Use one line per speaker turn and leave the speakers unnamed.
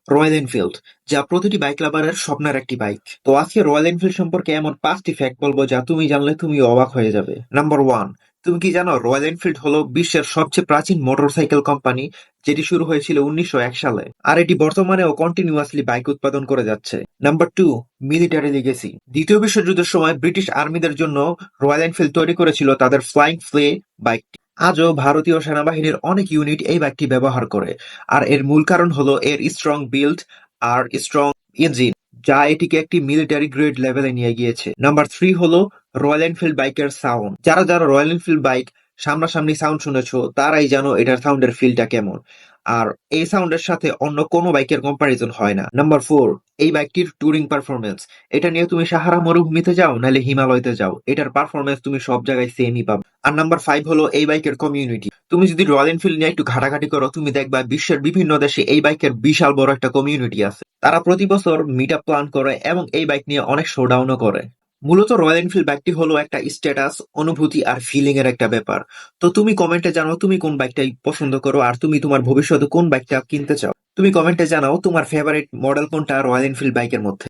Royal Enfield, যা প্রতিটি bike লাভারের স্বপ্নের একটি বাইক। তো আজকে রয়্যাল এনফিল্ড সম্পর্কে এমন 5টি ফ্যাক্ট বলবো যা তুমি জানলে তুমি অবাক হয়ে যাবে। নাম্বার 1, তুমি কি জানো রয়্যাল এনফিল্ড হলো বিশ্বের সবচেয়ে প্রাচীন মোটরসাইকেল কোম্পানি, যেটি শুরু হয়েছিল 1901 সালে, আর এটি বর্তমানেও কন্টিনিউয়াসলি বাইক উৎপাদন করে যাচ্ছে। Number 2, military legacy. দ্বিতীয় বিশ্বযুদ্ধের সময় ব্রিটিশ আর্মিদের জন্য রয়্যাল এনফিল্ড তৈরি করেছিল তাদের ফ্লাইং ফ্লে বাইক। আজও ভারতীয় সেনাবাহিনীর অনেক ইউনিট এই বাইকটি ব্যবহার করে, আর এর মূল কারণ হলো এর স্ট্রং বিল্ড আর স্ট্রং ইঞ্জিন, যা এটিকে একটি মিলিটারি গ্রেড লেভেলে নিয়ে গিয়েছে। নাম্বার 3 হলো রয়্যাল এনফিল্ড বাইকের সাউন্ড। যারা যারা রয়্যাল এনফিল্ড বাইক সামনাসামনি সাউন্ড শুনেছো তারাই জানো এটার সাউন্ডের ফিলটা কেমন, আর এই সাউন্ডের সাথে অন্য কোনো বাইকের কম্পারিজন হয় না। নাম্বার 4, এই বাইকটির টুরিং পারফরমেন্স। এটা নিয়ে তুমি সাহারা মরুভূমিতে যাও নাহলে হিমালয়তে যাও, এটার পারফরমেন্স তুমি সব জায়গায় সেমই পাবে। আর নাম্বার 5 হলো এই বাইকের কমিউনিটি। তুমি যদি রয়্যাল এনফিল্ড নিয়ে একটু ঘাটাঘাটি করো, তুমি দেখবা বিশ্বের বিভিন্ন দেশে এই বাইকের বিশাল বড় একটা কমিউনিটি আছে। তারা প্রতি বছর মিট আপ প্ল্যান করে এবং এই বাইক নিয়ে অনেক শোডাউনও করে। মূলত রয়্যাল এনফিল্ড বাইকটি হলো একটা স্ট্যাটাস, অনুভূতি আর ফিলিং এর একটা ব্যাপার। তো তুমি কমেন্টে জানাও তুমি কোন বাইকটাই পছন্দ করো, আর তুমি তোমার ভবিষ্যতে কোন বাইকটা কিনতে চাও। তুমি কমেন্টে জানাও তোমার ফেভারিট মডেল কোনটা রয়্যাল এনফিল্ড বাইকের মধ্যে।